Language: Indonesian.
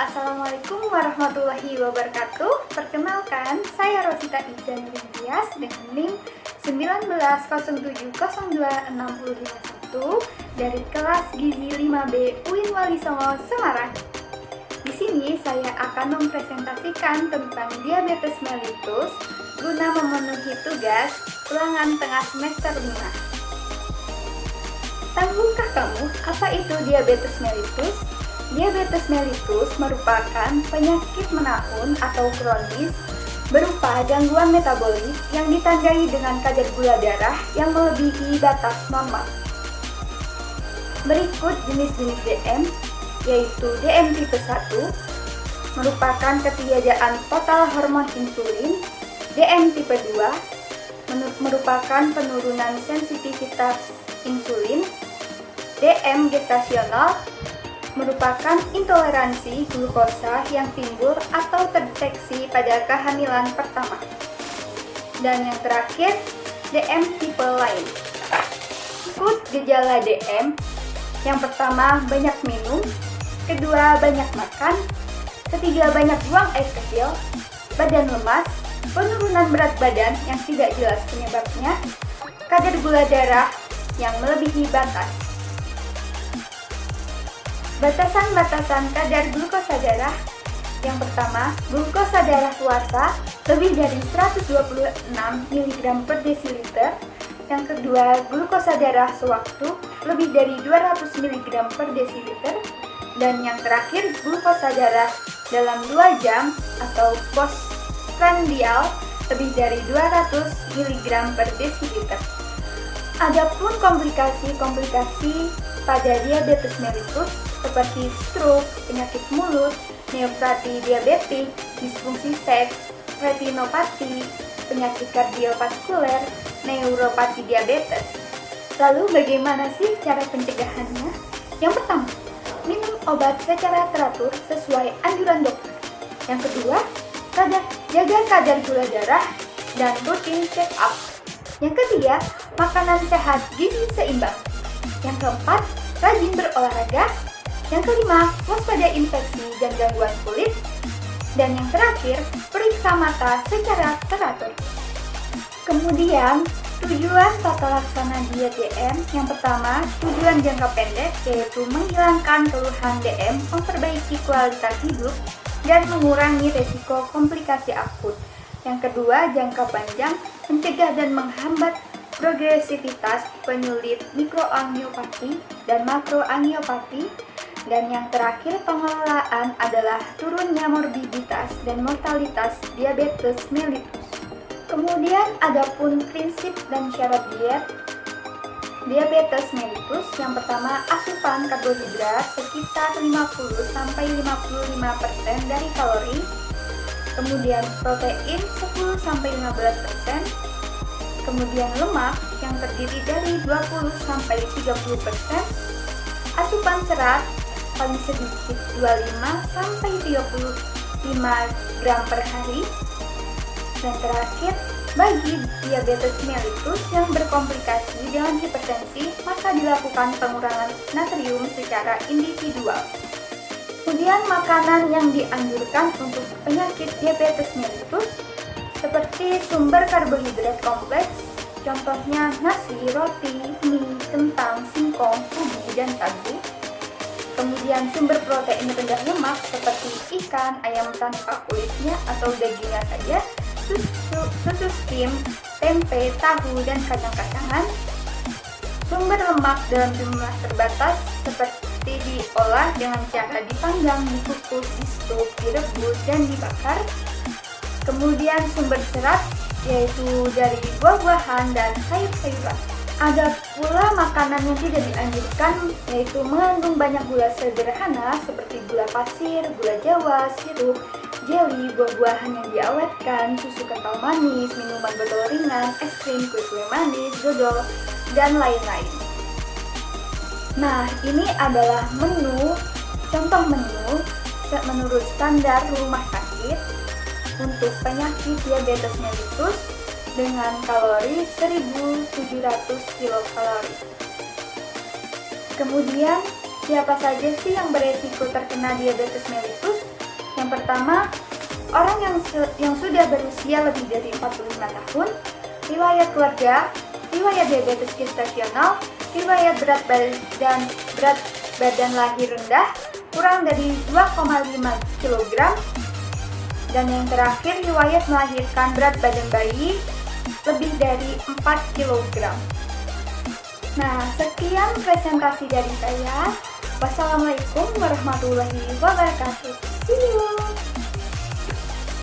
Assalamualaikum warahmatullahi wabarakatuh. Perkenalkan, saya Rosita Izan Rintias dengan NIM 1907026051 dari kelas Gizi 5B UIN Wali Songo, Semarang. Di sini saya akan mempresentasikan tentang diabetes mellitus guna memenuhi tugas ulangan tengah semester 5. Tahukah kamu apa itu diabetes mellitus? Diabetes mellitus merupakan penyakit menahun atau kronis berupa gangguan metabolik yang ditandai dengan kadar gula darah yang melebihi batas normal. Berikut jenis-jenis DM, yaitu DM tipe 1, merupakan ketiadaan total hormon insulin. DM tipe 2, merupakan penurunan sensitivitas insulin. DM gestasional merupakan intoleransi glukosa yang timbul atau terdeteksi pada kehamilan pertama. Dan yang terakhir, DM tipe lain. Ikut gejala DM, yang pertama banyak minum, kedua banyak makan, ketiga banyak buang air kecil, badan lemas, penurunan berat badan yang tidak jelas penyebabnya, kadar gula darah yang melebihi batas. Batasan-batasan kadar glukosa darah. Yang pertama, glukosa darah puasa lebih dari 126 mg per desiliter. Yang kedua, glukosa darah sewaktu lebih dari 200 mg per desiliter. Dan yang terakhir, glukosa darah dalam 2 jam atau postprandial lebih dari 200 mg per desiliter. Adapun komplikasi-komplikasi pada diabetes mellitus seperti stroke, penyakit mulut, neopati diabetik, disfungsi seks, retinopati, penyakit kardiovaskuler, neuropati diabetes. Lalu bagaimana sih cara pencegahannya? Yang pertama, minum obat secara teratur sesuai anjuran dokter. Yang kedua, jaga kadar gula darah dan rutin check up. Yang ketiga, makanan sehat gizi seimbang. Yang keempat, rajin berolahraga. Yang kelima, waspada infeksi dan gangguan kulit. Dan yang terakhir, periksa mata secara teratur. Kemudian, tujuan tata laksana diet DM. Yang pertama, tujuan jangka pendek yaitu menghilangkan keluhan DM, memperbaiki kualitas hidup, dan mengurangi resiko komplikasi akut. Yang kedua, jangka panjang, mencegah dan menghambat progresivitas penyulit mikroangiopati dan makroangiopati. Dan yang terakhir, pengelolaan adalah turunnya morbiditas dan mortalitas diabetes mellitus. Kemudian adapun prinsip dan syarat diet diabetes mellitus. Yang pertama, asupan karbohidrat sekitar 50-55% dari kalori. Kemudian protein 10-15%. Kemudian lemak yang terdiri dari 20-30%. Asupan serat paling sedikit 25-35 gram per hari. Dan terakhir, bagi diabetes mellitus yang berkomplikasi dengan hipertensi, maka dilakukan pengurangan natrium secara individual. Kemudian makanan yang dianjurkan untuk penyakit diabetes mellitus seperti sumber karbohidrat kompleks, contohnya nasi, roti, mie, kentang, singkong, ubi, dan sagu. Kemudian sumber protein rendah lemak seperti ikan, ayam tanpa kulitnya atau dagingnya saja, susu skim, tempe, tahu, dan kacang-kacangan. Sumber lemak dalam jumlah terbatas seperti diolah dengan cara dipanggang, dikukus, di-stuk, direbus, dan dibakar. Kemudian sumber serat yaitu dari buah-buahan dan sayur-sayuran. Ada pula makanan yang tidak dianjurkan, yaitu mengandung banyak gula sederhana seperti gula pasir, gula jawa, sirup, jeli, buah-buahan yang diawetkan, susu kental manis, minuman botol ringan, es krim, kue-kue manis, dodol, dan lain-lain. Nah, ini adalah contoh menu menurut standar rumah sakit untuk penyakit diabetes mellitus dengan kalori 1700 kilokalori. Kemudian, siapa saja sih yang beresiko terkena diabetes mellitus? Yang pertama, orang yang sudah berusia lebih dari 45 tahun, riwayat keluarga, riwayat diabetes gestasional, riwayat berat badan lahir rendah, kurang dari 2,5 kg, dan yang terakhir riwayat melahirkan berat badan bayi lebih dari 4 kg. Nah, sekian presentasi dari saya. Wassalamualaikum warahmatullahi wabarakatuh. See you.